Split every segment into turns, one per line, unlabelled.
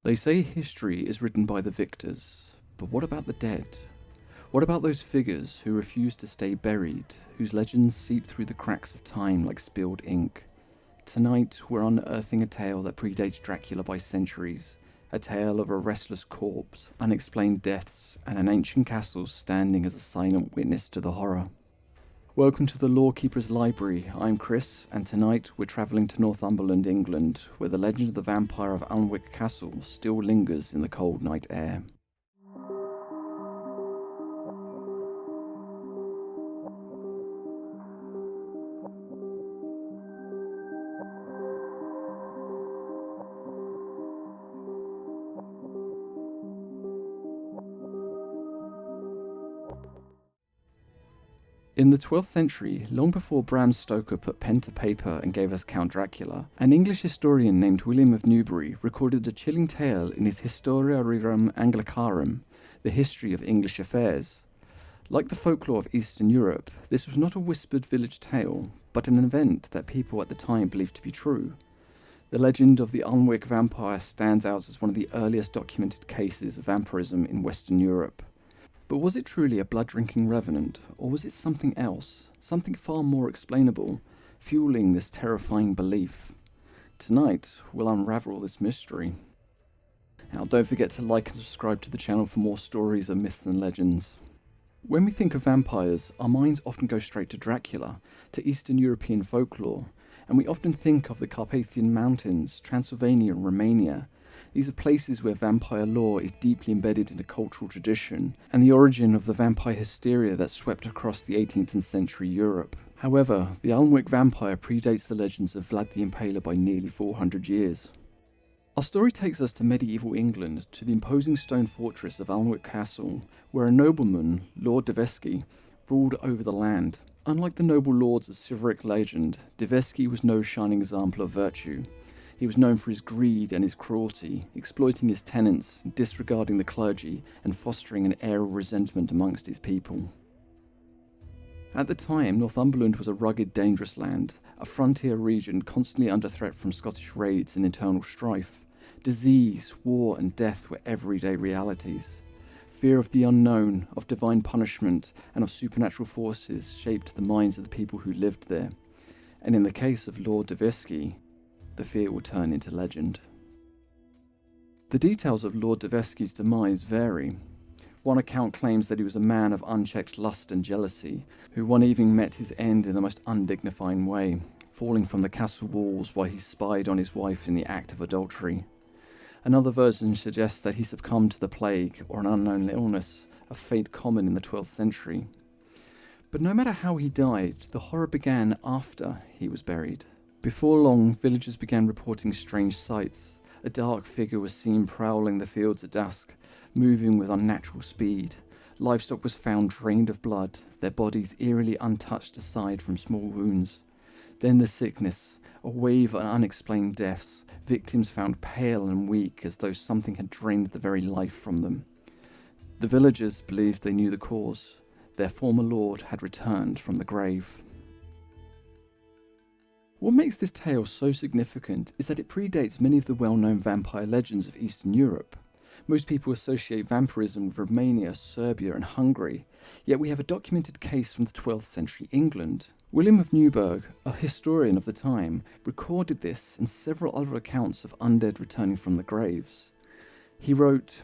They say history is written by the victors, but what about the dead? What about those figures who refuse to stay buried, whose legends seep through the cracks of time like spilled ink? Tonight, we're unearthing a tale that predates Dracula by centuries, a tale of a restless corpse, unexplained deaths, and an ancient castle standing as a silent witness to the horror. Welcome to the Lorekeepers Library. I'm Chris, and tonight we're travelling to Northumberland, England, where the legend of the vampire of Alnwick Castle still lingers in the cold night air. In the 12th century, long before Bram Stoker put pen to paper and gave us Count Dracula, an English historian named William of Newburgh recorded a chilling tale in his Historia Rerum Anglicarum, the history of English affairs. Like the folklore of Eastern Europe, this was not a whispered village tale, but an event that people at the time believed to be true. The legend of the Alnwick Vampire stands out as one of the earliest documented cases of vampirism in Western Europe. But was it truly a blood-drinking revenant, or was it something else, something far more explainable, fueling this terrifying belief? Tonight, we'll unravel this mystery. Now, don't forget to like and subscribe to the channel for more stories of myths and legends. When we think of vampires, our minds often go straight to Dracula, to Eastern European folklore, and we often think of the Carpathian Mountains, Transylvania and Romania. These are places where vampire lore is deeply embedded in a cultural tradition, and the origin of the vampire hysteria that swept across the 18th century Europe. However, the Alnwick Vampire predates the legends of Vlad the Impaler by nearly 400 years. Our story takes us to medieval England, to the imposing stone fortress of Alnwick Castle, where a nobleman, Lord Devesky, ruled over the land. Unlike the noble lords of chivalric legend, Devesky was no shining example of virtue. He was known for his greed and his cruelty, exploiting his tenants, disregarding the clergy, and fostering an air of resentment amongst his people. At the time, Northumberland was a rugged, dangerous land, a frontier region constantly under threat from Scottish raids and internal strife. Disease, war, and death were everyday realities. Fear of the unknown, of divine punishment, and of supernatural forces shaped the minds of the people who lived there. And in the case of Lord Devesky, the fear would turn into legend. The details of Lord Devesky's demise vary. One account claims that he was a man of unchecked lust and jealousy, who one evening met his end in the most undignifying way, falling from the castle walls while he spied on his wife in the act of adultery. Another version suggests that he succumbed to the plague or an unknown illness, a fate common in the 12th century. But no matter how he died, the horror began after he was buried. Before long, villagers began reporting strange sights. A dark figure was seen prowling the fields at dusk, moving with unnatural speed. Livestock was found drained of blood, their bodies eerily untouched aside from small wounds. Then the sickness, a wave of unexplained deaths, victims found pale and weak as though something had drained the very life from them. The villagers believed they knew the cause. Their former lord had returned from the grave. What makes this tale so significant is that it predates many of the well-known vampire legends of Eastern Europe. Most people associate vampirism with Romania, Serbia and Hungary, yet we have a documented case from the 12th century England. William of Newburgh, a historian of the time, recorded this and several other accounts of undead returning from the graves. He wrote,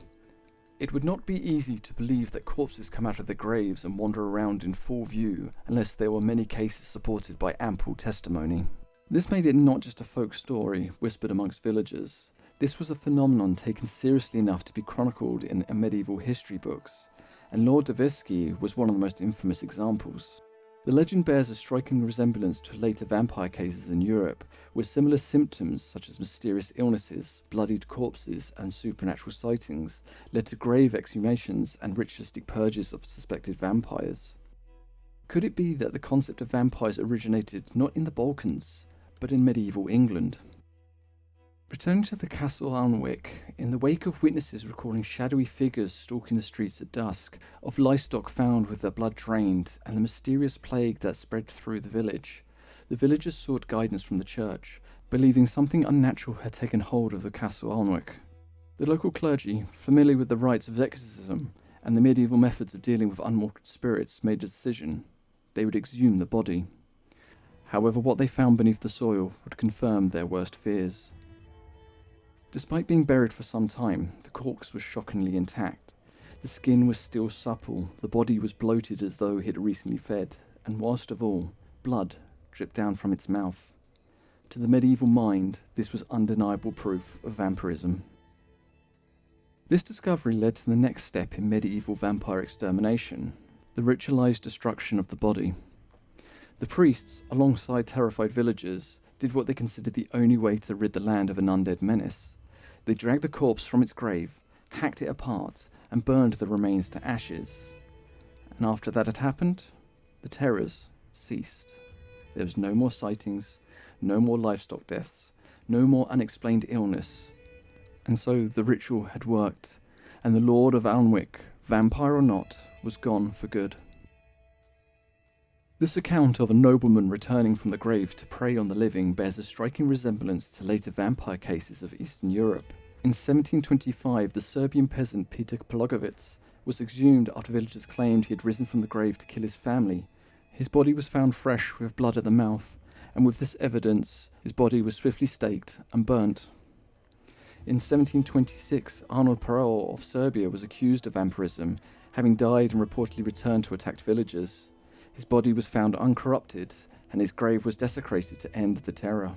"It would not be easy to believe that corpses come out of their graves and wander around in full view unless there were many cases supported by ample testimony." This made it not just a folk story whispered amongst villagers. This was a phenomenon taken seriously enough to be chronicled in medieval history books, and Lord Devesky was one of the most infamous examples. The legend bears a striking resemblance to later vampire cases in Europe, with similar symptoms such as mysterious illnesses, bloodied corpses, and supernatural sightings led to grave exhumations and ritualistic purges of suspected vampires. Could it be that the concept of vampires originated not in the Balkans, but in medieval England? Returning to the castle Alnwick, in the wake of witnesses recording shadowy figures stalking the streets at dusk, of livestock found with their blood drained, and the mysterious plague that spread through the villagers sought guidance from the church, believing something unnatural had taken hold of the castle Alnwick. The local clergy, familiar with the rites of exorcism and the medieval methods of dealing with unwanted spirits, made a decision: they would exhume the body. However, what they found beneath the soil would confirm their worst fears. Despite being buried for some time, the corpse was shockingly intact. The skin was still supple, the body was bloated as though it had recently fed, and worst of all, blood dripped down from its mouth. To the medieval mind, this was undeniable proof of vampirism. This discovery led to the next step in medieval vampire extermination: the ritualized destruction of the body. The priests, alongside terrified villagers, did what they considered the only way to rid the land of an undead menace. They dragged a corpse from its grave, hacked it apart, and burned the remains to ashes. And after that had happened, the terrors ceased. There was no more sightings, no more livestock deaths, no more unexplained illness. And so the ritual had worked, and the Lord of Alnwick, vampire or not, was gone for good. This account of a nobleman returning from the grave to prey on the living bears a striking resemblance to later vampire cases of Eastern Europe. In 1725, the Serbian peasant Peter Pologovic was exhumed after villagers claimed he had risen from the grave to kill his family. His body was found fresh with blood at the mouth, and with this evidence, his body was swiftly staked and burnt. In 1726, Arnold Parol of Serbia was accused of vampirism, having died and reportedly returned to attacked villagers. His body was found uncorrupted, and his grave was desecrated to end the terror.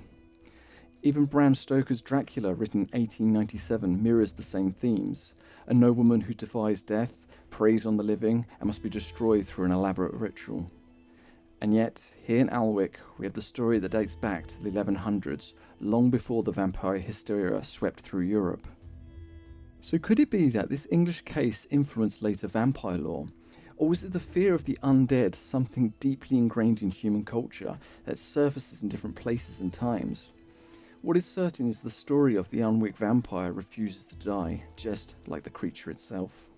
Even Bram Stoker's Dracula, written in 1897, mirrors the same themes: a nobleman who defies death, preys on the living, and must be destroyed through an elaborate ritual. And yet, here in Alnwick, we have the story that dates back to the 1100s, long before the vampire hysteria swept through Europe. So could it be that this English case influenced later vampire lore? Or was it the fear of the undead, something deeply ingrained in human culture that surfaces in different places and times? What is certain is the story of the Alnwick Vampire refuses to die, just like the creature itself.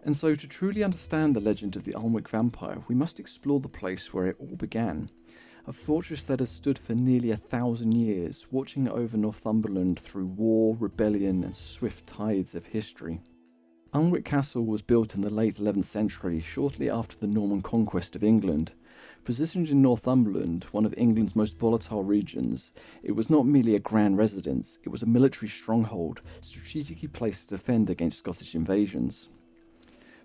And so to truly understand the legend of the Alnwick Vampire, we must explore the place where it all began. A fortress that has stood for nearly 1,000 years, watching over Northumberland through war, rebellion and swift tides of history. Alnwick Castle was built in the late 11th century, shortly after the Norman conquest of England. Positioned in Northumberland, one of England's most volatile regions, it was not merely a grand residence, it was a military stronghold, strategically placed to defend against Scottish invasions.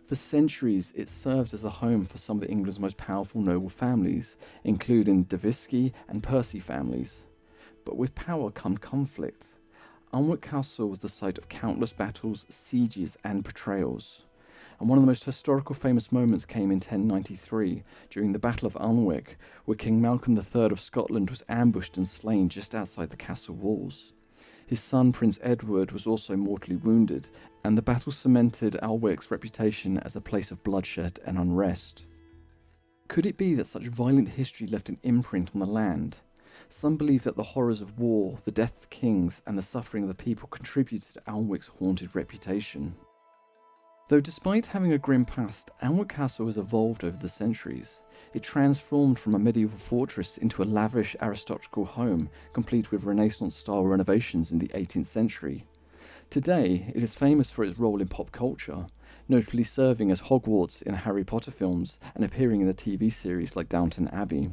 For centuries, it served as the home for some of England's most powerful noble families, including the Visky and Percy families. But with power come conflict. Alnwick Castle was the site of countless battles, sieges and betrayals. And one of the most historical famous moments came in 1093, during the Battle of Alnwick, where King Malcolm III of Scotland was ambushed and slain just outside the castle walls. His son Prince Edward was also mortally wounded, and the battle cemented Alnwick's reputation as a place of bloodshed and unrest. Could it be that such violent history left an imprint on the land? Some believe that the horrors of war, the death of kings, and the suffering of the people contributed to Alnwick's haunted reputation. Though despite having a grim past, Alnwick Castle has evolved over the centuries. It transformed from a medieval fortress into a lavish aristocratical home, complete with Renaissance-style renovations in the 18th century. Today, it is famous for its role in pop culture, notably serving as Hogwarts in Harry Potter films and appearing in the TV series like Downton Abbey.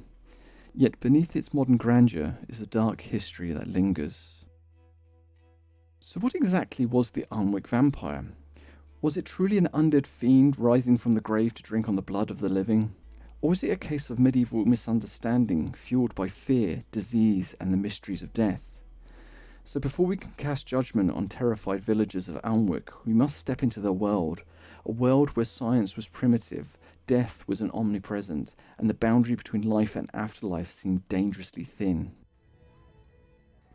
Yet beneath its modern grandeur is a dark history that lingers. So what exactly was the Alnwick Vampire? Was it truly an undead fiend rising from the grave to drink on the blood of the living? Or was it a case of medieval misunderstanding fueled by fear, disease, and the mysteries of death? So before we can cast judgment on terrified villagers of Alnwick, we must step into their world, a world where science was primitive, death was an omnipresent, and the boundary between life and afterlife seemed dangerously thin.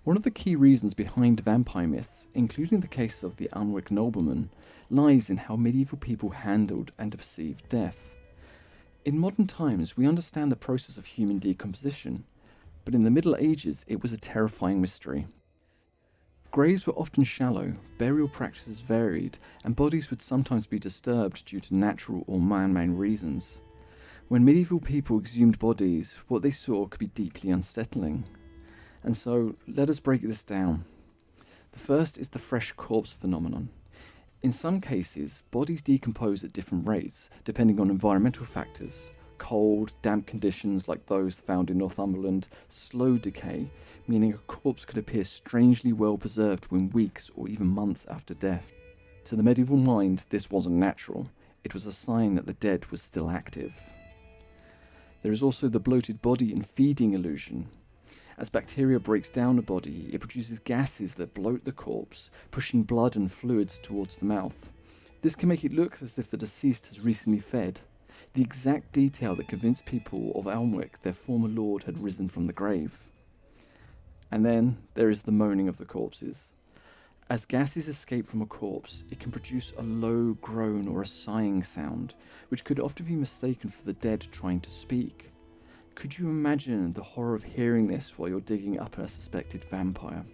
One of the key reasons behind vampire myths, including the case of the Alnwick nobleman, lies in how medieval people handled and perceived death. In modern times, we understand the process of human decomposition, but in the Middle Ages it was a terrifying mystery. Graves were often shallow, burial practices varied, and bodies would sometimes be disturbed due to natural or man-made reasons. When medieval people exhumed bodies, what they saw could be deeply unsettling. And so, let us break this down. The first is the fresh corpse phenomenon. In some cases, bodies decompose at different rates, depending on environmental factors. Cold, damp conditions like those found in Northumberland, slow decay, meaning a corpse could appear strangely well preserved within weeks or even months after death. To the medieval mind, this wasn't natural. It was a sign that the dead was still active. There is also the bloated body and feeding illusion. As bacteria breaks down a body, it produces gases that bloat the corpse, pushing blood and fluids towards the mouth. This can make it look as if the deceased has recently fed, the exact detail that convinced people of Alnwick their former lord had risen from the grave. And then there is the moaning of the corpses. As gases escape from a corpse, it can produce a low groan or a sighing sound, which could often be mistaken for the dead trying to speak. Could you imagine the horror of hearing this while you're digging up a suspected vampire?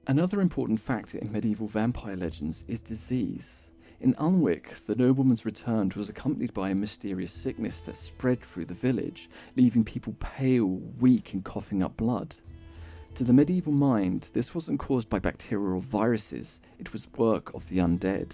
Another important factor in medieval vampire legends is disease. In Alnwick, the nobleman's return was accompanied by a mysterious sickness that spread through the village, leaving people pale, weak and coughing up blood. To the medieval mind, this wasn't caused by bacteria or viruses, it was work of the undead.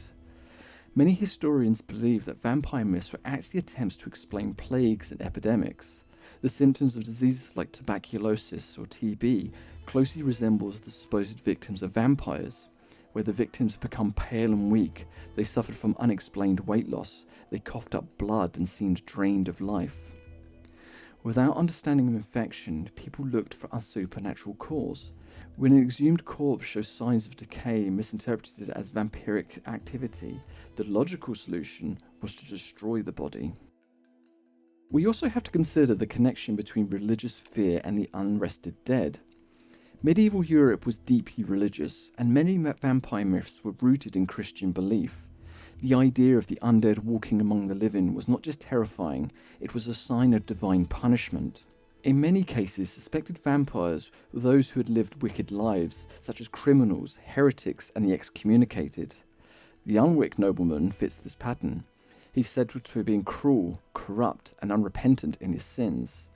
Many historians believe that vampire myths were actually attempts to explain plagues and epidemics. The symptoms of diseases like tuberculosis or TB closely resembles the supposed victims of vampires. Where the victims become pale and weak, they suffered from unexplained weight loss, they coughed up blood and seemed drained of life. Without understanding of infection, people looked for a supernatural cause. When an exhumed corpse shows signs of decay misinterpreted as vampiric activity, the logical solution was to destroy the body. We also have to consider the connection between religious fear and the unrested dead. Medieval Europe was deeply religious, and many vampire myths were rooted in Christian belief. The idea of the undead walking among the living was not just terrifying, it was a sign of divine punishment. In many cases, suspected vampires were those who had lived wicked lives, such as criminals, heretics, and the excommunicated. The Alnwick nobleman fits this pattern. He's said to have been cruel, corrupt, and unrepentant in his sins.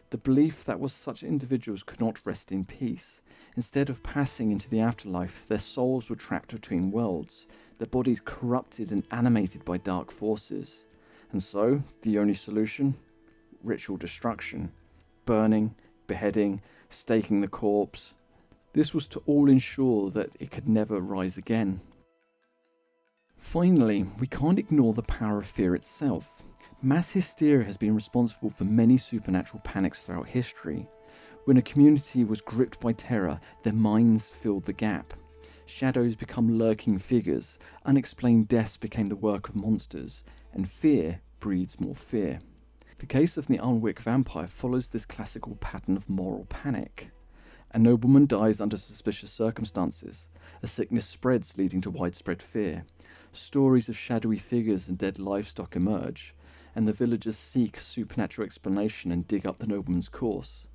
The belief that was such individuals could not rest in peace. Instead of passing into the afterlife, their souls were trapped between worlds, their bodies corrupted and animated by dark forces. And so, the only solution? Ritual destruction. Burning, beheading, staking the corpse. This was to all ensure that it could never rise again. Finally, we can't ignore the power of fear itself. Mass hysteria has been responsible for many supernatural panics throughout history. When a community was gripped by terror, their minds filled the gap. Shadows become lurking figures, unexplained deaths became the work of monsters, and fear breeds more fear. The case of the Undead Vampire follows this classical pattern of moral panic. A nobleman dies under suspicious circumstances. A sickness spreads, leading to widespread fear. Stories of shadowy figures and dead livestock emerge, and the villagers seek supernatural explanation and dig up the nobleman's corpse.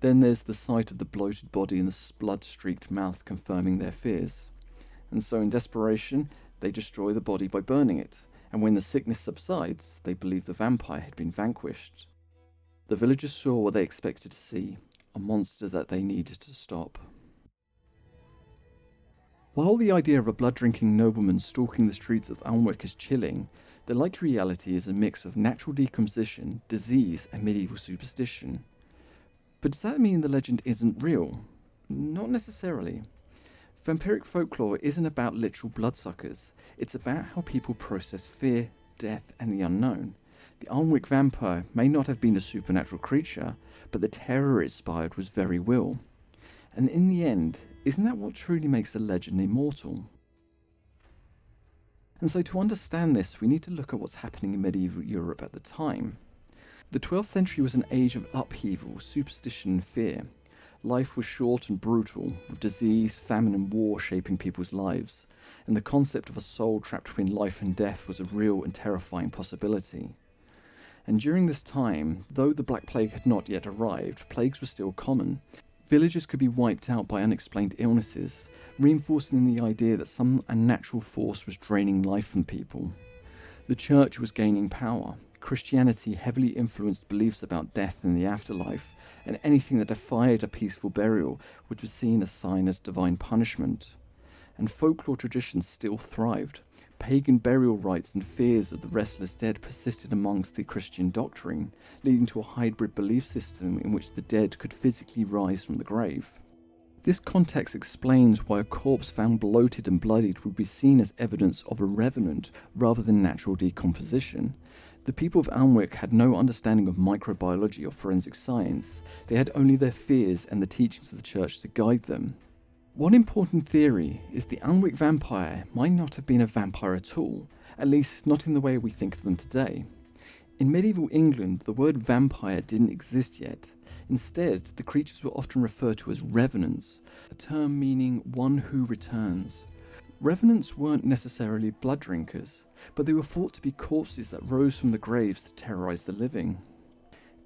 Then there's the sight of the bloated body and the blood-streaked mouth confirming their fears. And so in desperation, they destroy the body by burning it, and when the sickness subsides, they believe the vampire had been vanquished. The villagers saw what they expected to see, a monster that they needed to stop. While the idea of a blood-drinking nobleman stalking the streets of Alnwick is chilling, the likely reality is a mix of natural decomposition, disease, and medieval superstition. But does that mean the legend isn't real? Not necessarily. Vampiric folklore isn't about literal bloodsuckers, it's about how people process fear, death, and the unknown. The Alnwick Vampire may not have been a supernatural creature, but the terror it inspired was very real. And in the end, isn't that what truly makes a legend immortal? And so to understand this, we need to look at what's happening in medieval Europe at the time. The 12th century was an age of upheaval, superstition and fear. Life was short and brutal, with disease, famine and war shaping people's lives, and the concept of a soul trapped between life and death was a real and terrifying possibility. And during this time, though the Black Plague had not yet arrived, plagues were still common. Villages could be wiped out by unexplained illnesses, reinforcing the idea that some unnatural force was draining life from people. The church was gaining power. Christianity heavily influenced beliefs about death and the afterlife, and anything that defied a peaceful burial would be seen as sign as divine punishment. And folklore traditions still thrived. Pagan burial rites and fears of the restless dead persisted amongst the Christian doctrine, leading to a hybrid belief system in which the dead could physically rise from the grave. This context explains why a corpse found bloated and bloodied would be seen as evidence of a revenant rather than natural decomposition. The people of Alnwick had no understanding of microbiology or forensic science. They had only their fears and the teachings of the church to guide them. One important theory is the Alnwick Vampire might not have been a vampire at all, at least not in the way we think of them today. In medieval England, the word vampire didn't exist yet. Instead, the creatures were often referred to as revenants, a term meaning one who returns. Revenants weren't necessarily blood drinkers, but they were thought to be corpses that rose from the graves to terrorise the living.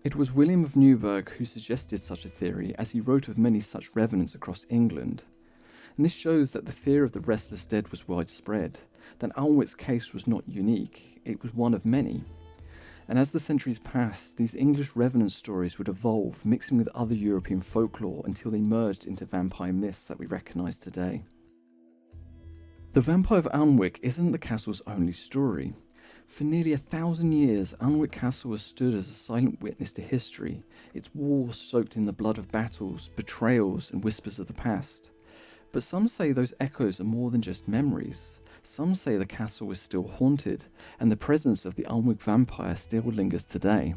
It was William of Newburgh who suggested such a theory, as he wrote of many such revenants across England. And this shows that the fear of the restless dead was widespread, that Alnwick's case was not unique, it was one of many. And as the centuries passed, these English revenant stories would evolve, mixing with other European folklore until they merged into vampire myths that we recognise today. The Vampire of Alnwick isn't the castle's only story. For nearly 1,000 years, Alnwick Castle has stood as a silent witness to history, its walls soaked in the blood of battles, betrayals, and whispers of the past. But some say those echoes are more than just memories. Some say the castle is still haunted, and the presence of the Alnwick Vampire still lingers today.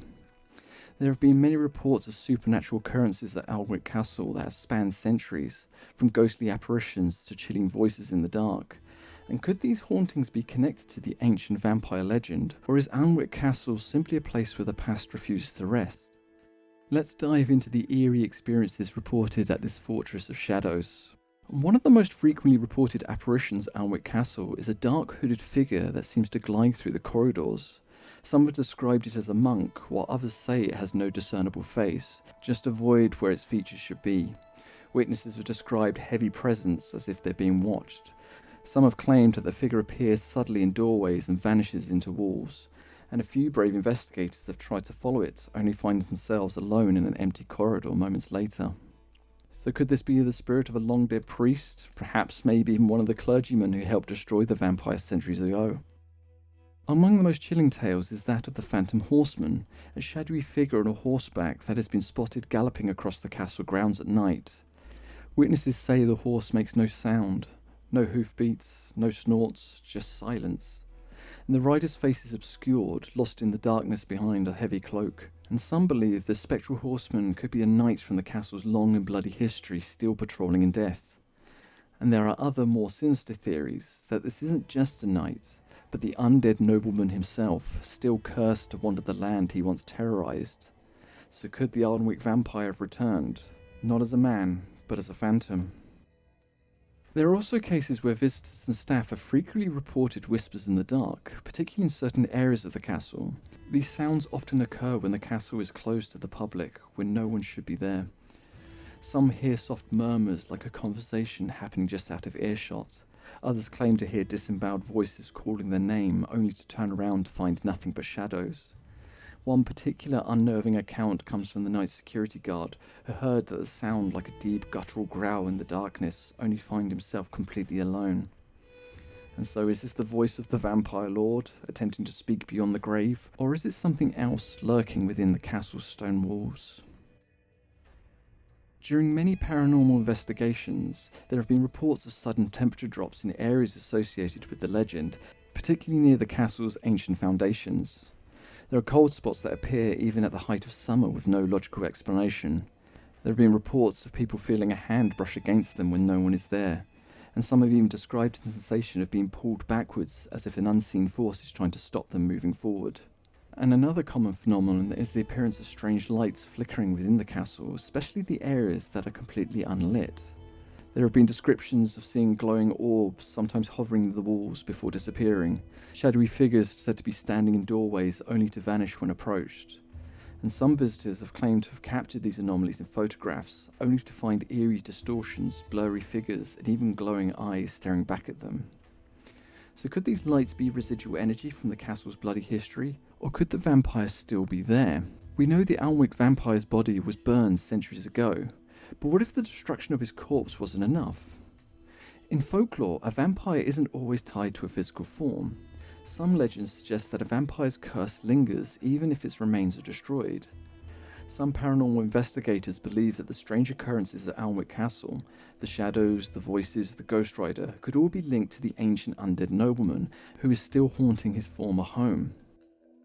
There have been many reports of supernatural occurrences at Alnwick Castle that have spanned centuries, from ghostly apparitions to chilling voices in the dark. And could these hauntings be connected to the ancient vampire legend, or is Alnwick Castle simply a place where the past refuses to rest? Let's dive into the eerie experiences reported at this fortress of shadows. One of the most frequently reported apparitions at Alnwick Castle is a dark hooded figure that seems to glide through the corridors. Some have described it as a monk, while others say it has no discernible face, just a void where its features should be. Witnesses have described heavy presence as if they're being watched. Some have claimed that the figure appears suddenly in doorways and vanishes into walls, and a few brave investigators have tried to follow it, only finding themselves alone in an empty corridor moments later. So could this be the spirit of a long-dead priest, perhaps maybe even one of the clergymen who helped destroy the vampire centuries ago? Among the most chilling tales is that of the Phantom Horseman, a shadowy figure on a horseback that has been spotted galloping across the castle grounds at night. Witnesses say the horse makes no sound, no hoofbeats, no snorts, just silence. And the rider's face is obscured, lost in the darkness behind a heavy cloak. And some believe the spectral horseman could be a knight from the castle's long and bloody history still patrolling in death. And there are other more sinister theories that this isn't just a knight, but the undead nobleman himself, still cursed to wander the land he once terrorised. So could the Alnwick Vampire have returned, not as a man, but as a phantom? There are also cases where visitors and staff have frequently reported whispers in the dark, particularly in certain areas of the castle. These sounds often occur when the castle is closed to the public, when no one should be there. Some hear soft murmurs like a conversation happening just out of earshot. Others claim to hear disemboweled voices calling their name, only to turn around to find nothing but shadows. One particular unnerving account comes from the night security guard, who heard that the sound like a deep guttural growl in the darkness, only to find himself completely alone. And so is this the voice of the vampire lord, attempting to speak beyond the grave, or is it something else lurking within the castle's stone walls? During many paranormal investigations, there have been reports of sudden temperature drops in areas associated with the legend, particularly near the castle's ancient foundations. There are cold spots that appear even at the height of summer with no logical explanation. There have been reports of people feeling a hand brush against them when no one is there, and some have even described the sensation of being pulled backwards as if an unseen force is trying to stop them moving forward. And another common phenomenon is the appearance of strange lights flickering within the castle, especially the areas that are completely unlit. There have been descriptions of seeing glowing orbs, sometimes hovering in the walls before disappearing, shadowy figures said to be standing in doorways only to vanish when approached. And some visitors have claimed to have captured these anomalies in photographs, only to find eerie distortions, blurry figures, and even glowing eyes staring back at them. So could these lights be residual energy from the castle's bloody history, or could the vampires still be there? We know the Alnwick Vampire's body was burned centuries ago, but what if the destruction of his corpse wasn't enough? In folklore, a vampire isn't always tied to a physical form. Some legends suggest that a vampire's curse lingers even if its remains are destroyed. Some paranormal investigators believe that the strange occurrences at Alnwick Castle, the shadows, the voices, the ghost rider, could all be linked to the ancient undead nobleman who is still haunting his former home.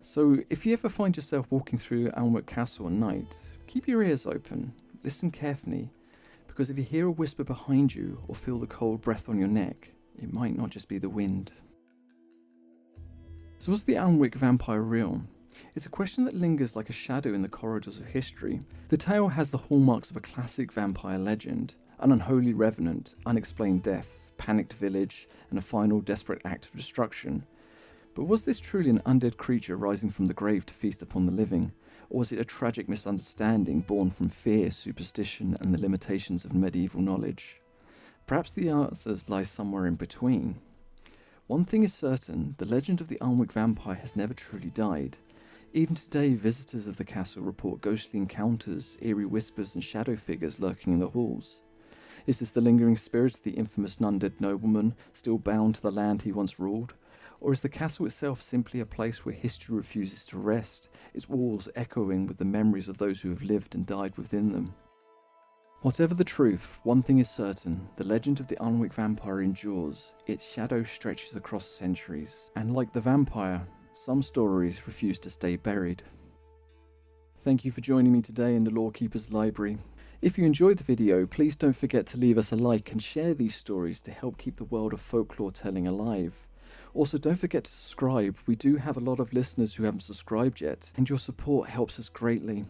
So if you ever find yourself walking through Alnwick Castle at night, keep your ears open, listen carefully, because if you hear a whisper behind you or feel the cold breath on your neck, it might not just be the wind. So was the Alnwick Vampire real? It's a question that lingers like a shadow in the corridors of history. The tale has the hallmarks of a classic vampire legend: an unholy revenant, unexplained deaths, panicked village, and a final desperate act of destruction. But was this truly an undead creature rising from the grave to feast upon the living? Or was it a tragic misunderstanding born from fear, superstition, and the limitations of medieval knowledge? Perhaps the answers lie somewhere in between. One thing is certain: the legend of the Alnwick Vampire has never truly died. Even today, visitors of the castle report ghostly encounters, eerie whispers, and shadow figures lurking in the halls. Is this the lingering spirit of the infamous undead nobleman, still bound to the land he once ruled? Or is the castle itself simply a place where history refuses to rest, its walls echoing with the memories of those who have lived and died within them? Whatever the truth, one thing is certain: the legend of the Alnwick Vampire endures, its shadow stretches across centuries, and like the vampire, some stories refuse to stay buried. Thank you for joining me today in the Lorekeepers Library. If you enjoyed the video, please don't forget to leave us a like and share these stories to help keep the world of folklore telling alive. Also, don't forget to subscribe. We do have a lot of listeners who haven't subscribed yet, and your support helps us greatly.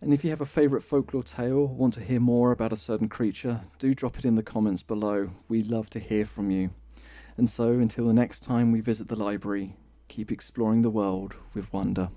And if you have a favourite folklore tale or want to hear more about a certain creature, do drop it in the comments below. We love to hear from you. And so, until the next time we visit the library, keep exploring the world with wonder.